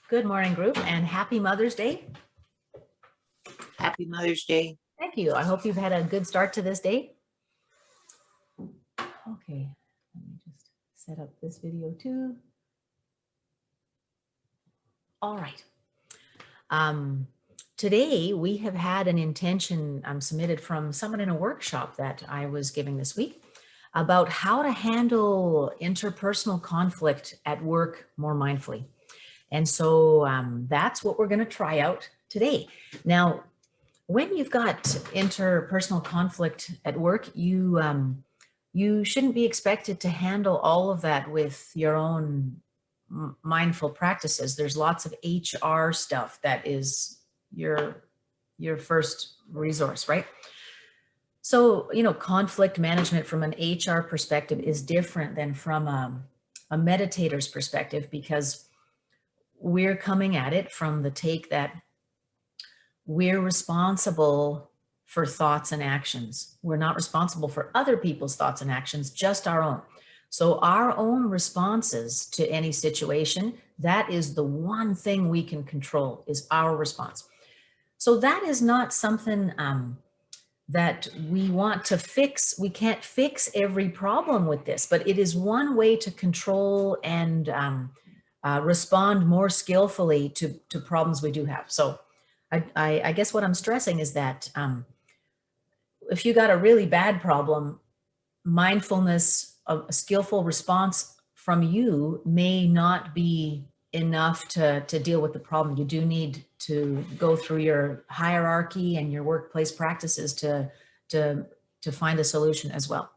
Good morning, group, and happy Mother's Day. Happy Mother's Day. Thank you. I hope you've had a good start to this day. Okay, let me just set up this video too. All right. Today we have had an intention submitted from someone in a workshop that I was giving this week about how to handle interpersonal conflict at work more mindfully. And so that's what we're going to try out today. Now, when you've got interpersonal conflict at work, you shouldn't be expected to handle all of that with your own mindful practices. There's lots of HR stuff that is your first resource, right? So, conflict management from an HR perspective is different than from a meditator's perspective, because we're coming at it from the take that we're responsible for thoughts and actions. We're not responsible for other people's thoughts and actions, just our own. So our own responses to any situation, that is the one thing we can control, is our response. So that is not something that we want to fix. We can't fix every problem with this, but it is one way to control and respond more skillfully to problems we do have. So I guess what I'm stressing is that if you got a really bad problem, mindfulness, a skillful response from you may not be enough to deal with the problem. You do need to go through your hierarchy and your workplace practices to find a solution as well.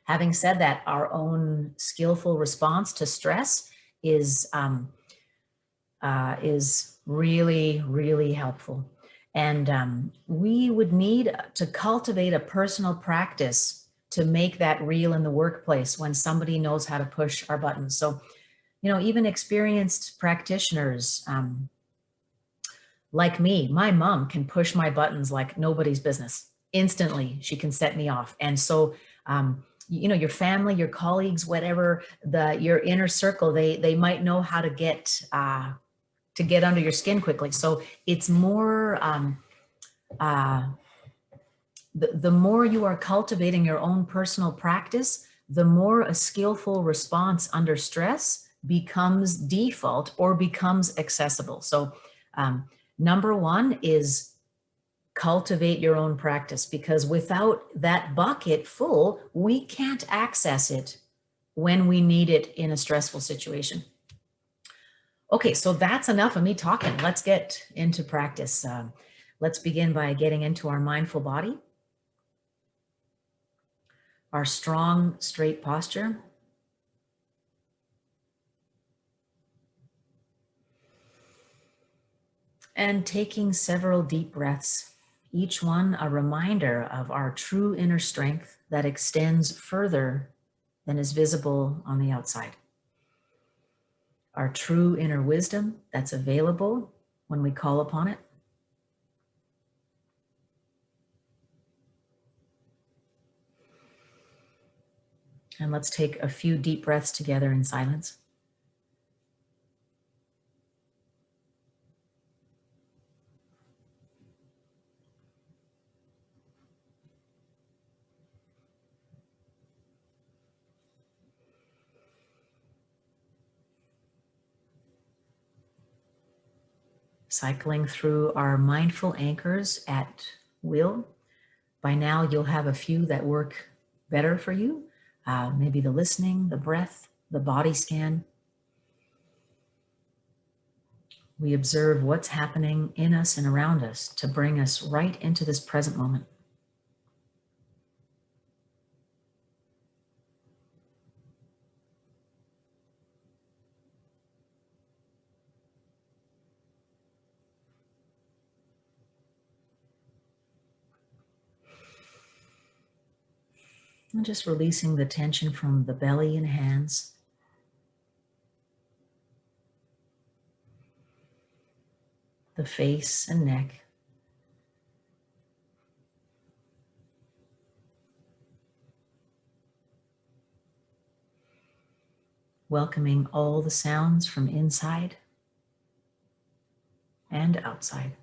Having said that, our own skillful response to stress is really, really helpful. And we would need to cultivate a personal practice to make that real in the workplace when somebody knows how to push our buttons. So, even experienced practitioners like me, my mom can push my buttons like nobody's business. Instantly, she can set me off. And so, your family, your colleagues, whatever, your inner circle, they might know how to get under your skin quickly. So it's more, the more you are cultivating your own personal practice, the more a skillful response under stress becomes default or becomes accessible. So number one is cultivate your own practice, because without that bucket full, we can't access it when we need it in a stressful situation. Okay, so that's enough of me talking. Let's get into practice. Let's begin by getting into our mindful body, our strong, straight posture. And taking several deep breaths, each one a reminder of our true inner strength that extends further than is visible on the outside. Our true inner wisdom that's available when we call upon it. And let's take a few deep breaths together in silence. Cycling through our mindful anchors at will. By now, you'll have a few that work better for you. Maybe the listening, the breath, the body scan. We observe what's happening in us and around us to bring us right into this present moment. And just releasing the tension from the belly and hands. The face and neck. Welcoming all the sounds from inside and outside.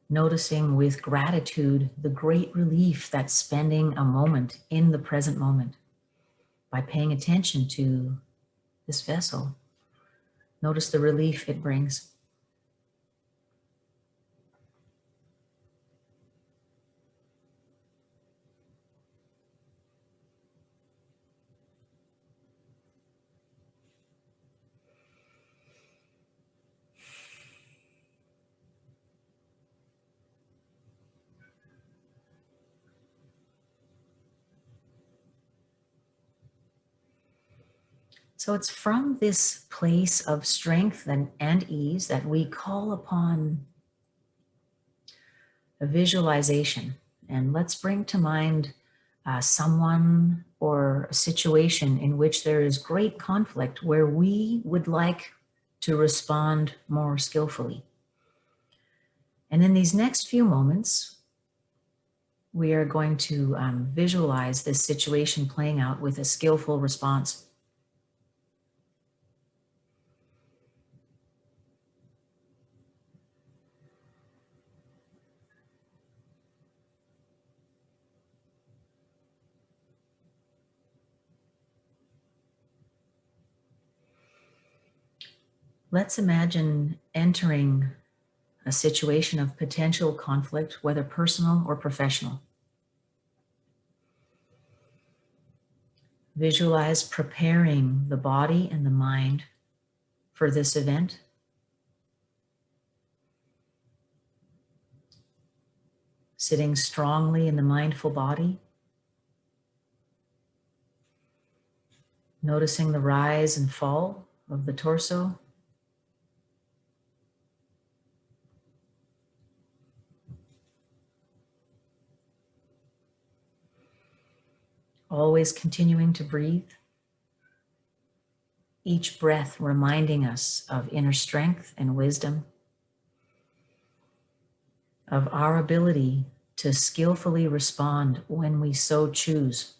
Noticing with gratitude the great relief that's spending a moment in the present moment by paying attention to this vessel. Notice the relief it brings. So it's from this place of strength and ease that we call upon a visualization. And let's bring to mind someone or a situation in which there is great conflict where we would like to respond more skillfully. And in these next few moments, we are going to visualize this situation playing out with a skillful response. Let's imagine entering a situation of potential conflict, whether personal or professional. Visualize preparing the body and the mind for this event. Sitting strongly in the mindful body. Noticing the rise and fall of the torso. Always continuing to breathe. Each breath reminding us of inner strength and wisdom, of our ability to skillfully respond when we so choose.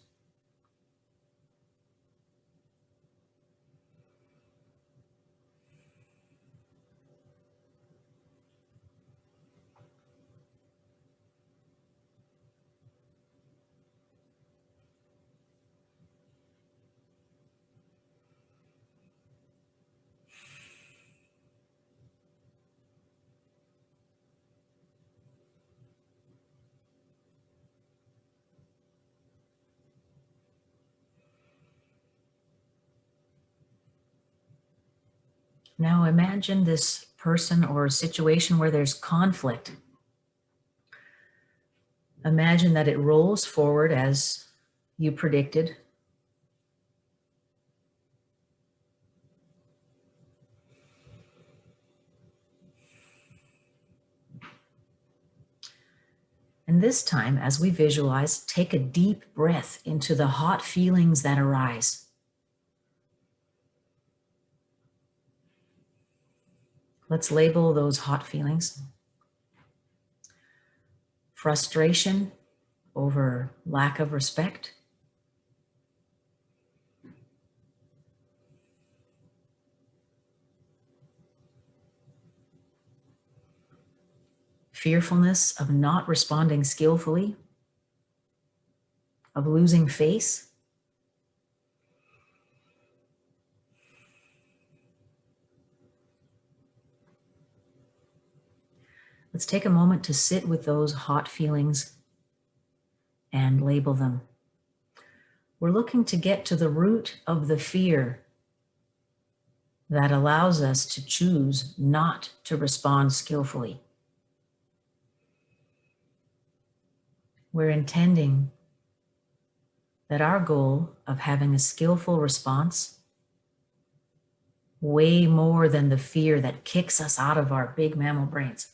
Now imagine this person or situation where there's conflict. Imagine that it rolls forward as you predicted. And this time, as we visualize, take a deep breath into the hot feelings that arise. Let's label those hot feelings. Frustration over lack of respect. Fearfulness of not responding skillfully, of losing face. Let's take a moment to sit with those hot feelings and label them. We're looking to get to the root of the fear that allows us to choose not to respond skillfully. We're intending that our goal of having a skillful response way more than the fear that kicks us out of our big mammal brains.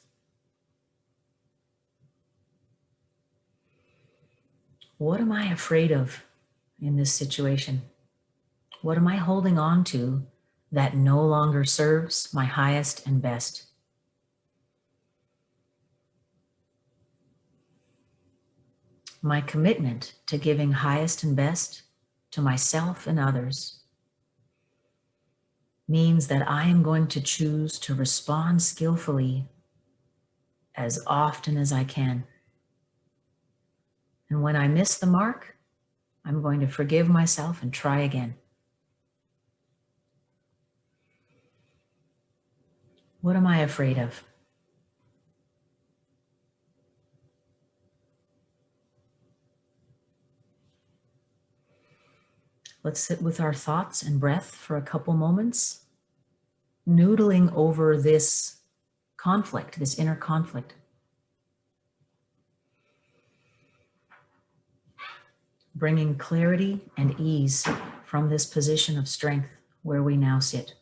What am I afraid of in this situation? What am I holding on to that no longer serves my highest and best? My commitment to giving highest and best to myself and others means that I am going to choose to respond skillfully as often as I can. And when I miss the mark, I'm going to forgive myself and try again. What am I afraid of? Let's sit with our thoughts and breath for a couple moments, noodling over this conflict, this inner conflict. Bringing clarity and ease from this position of strength where we now sit.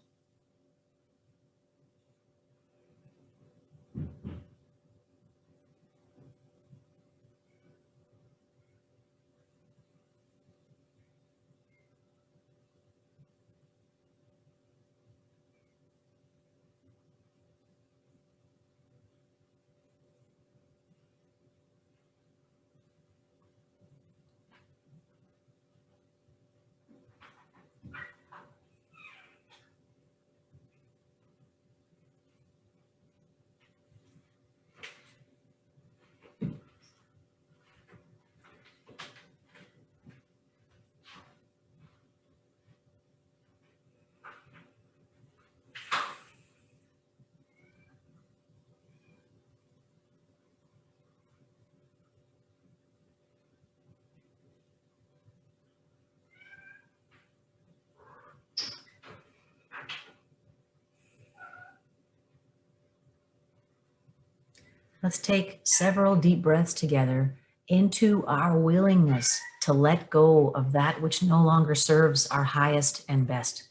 Let's take several deep breaths together into our willingness to let go of that which no longer serves our highest and best.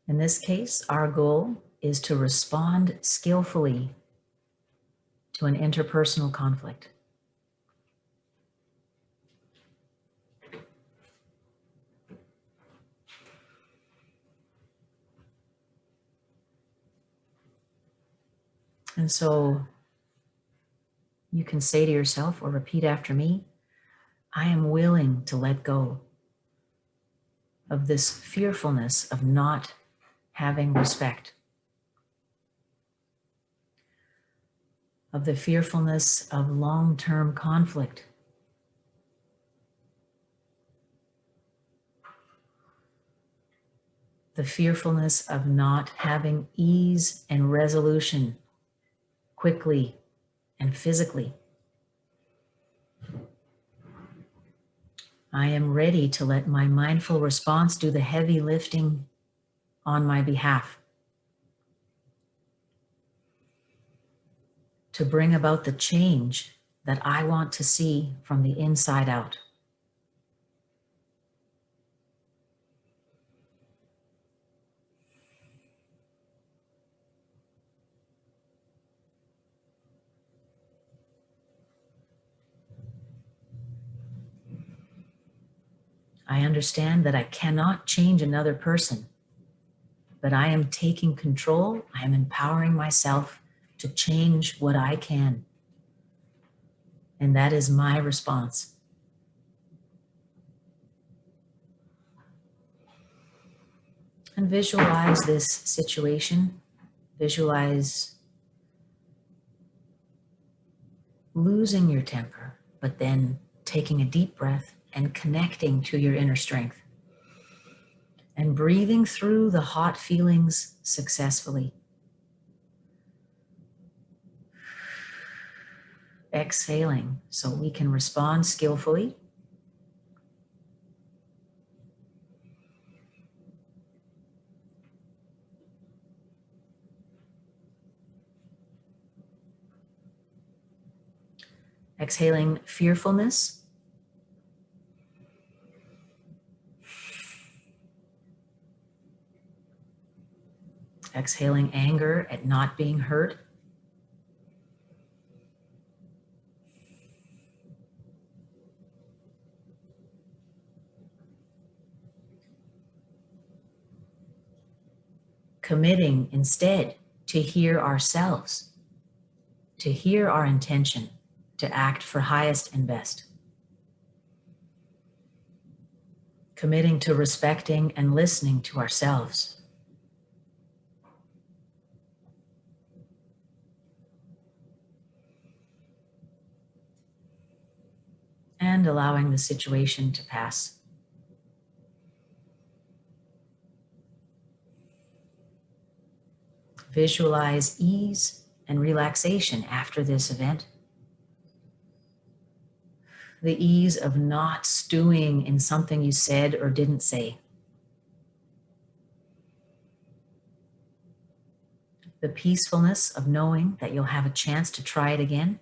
In this case, our goal is to respond skillfully to an interpersonal conflict. And so you can say to yourself or repeat after me, I am willing to let go of this fearfulness of not having respect, of the fearfulness of long-term conflict, the fearfulness of not having ease and resolution quickly and physically. I am ready to let my mindful response do the heavy lifting on my behalf, to bring about the change that I want to see from the inside out. I understand that I cannot change another person, but I am taking control. I am empowering myself to change what I can. And that is my response. And visualize this situation. Visualize losing your temper, but then taking a deep breath and connecting to your inner strength. And breathing through the hot feelings successfully. Exhaling so we can respond skillfully. Exhaling fearfulness. Exhaling anger at not being heard. Committing instead to hear ourselves, to hear our intention, to act for highest and best. Committing to respecting and listening to ourselves. And allowing the situation to pass. Visualize ease and relaxation after this event. The ease of not stewing in something you said or didn't say. The peacefulness of knowing that you'll have a chance to try it again.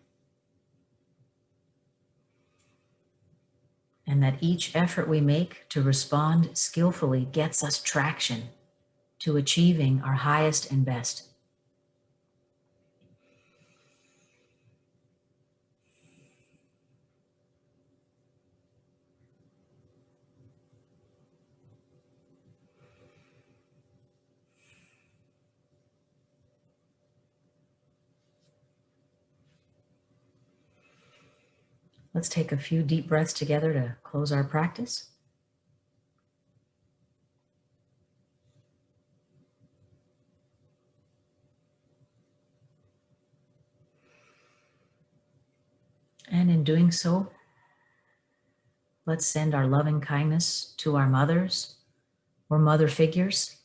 And that each effort we make to respond skillfully gets us traction to achieving our highest and best. Let's take a few deep breaths together to close our practice. And in doing so, let's send our loving kindness to our mothers or mother figures,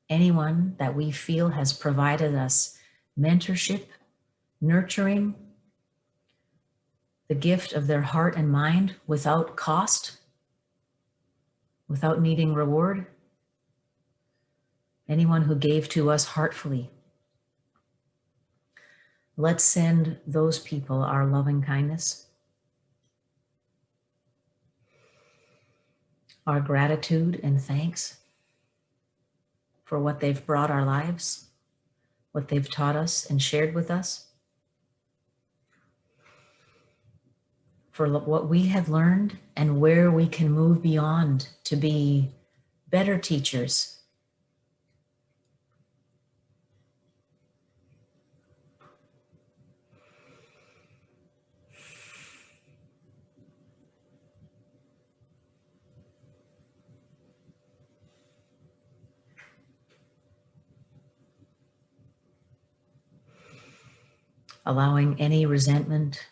anyone that we feel has provided us mentorship, nurturing, the gift of their heart and mind without cost, without needing reward. Anyone who gave to us heartfully. Let's send those people our loving kindness, our gratitude and thanks for what they've brought our lives, what they've taught us and shared with us, for what we have learned and where we can move beyond to be better teachers. Allowing any resentment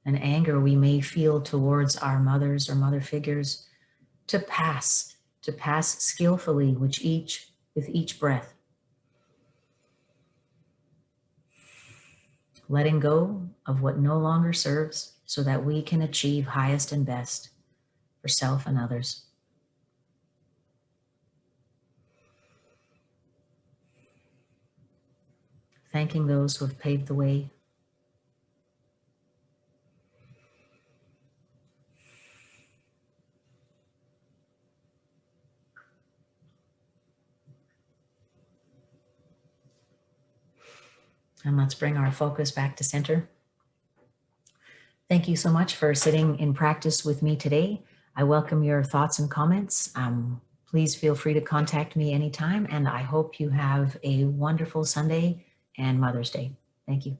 and anger we may feel towards our mothers or mother figures to pass skillfully with each breath. Letting go of what no longer serves so that we can achieve highest and best for self and others. Thanking those who have paved the way. And let's bring our focus back to center. Thank you so much for sitting in practice with me today. I welcome your thoughts and comments. Please feel free to contact me anytime, and I hope you have a wonderful Sunday and Mother's Day. Thank you.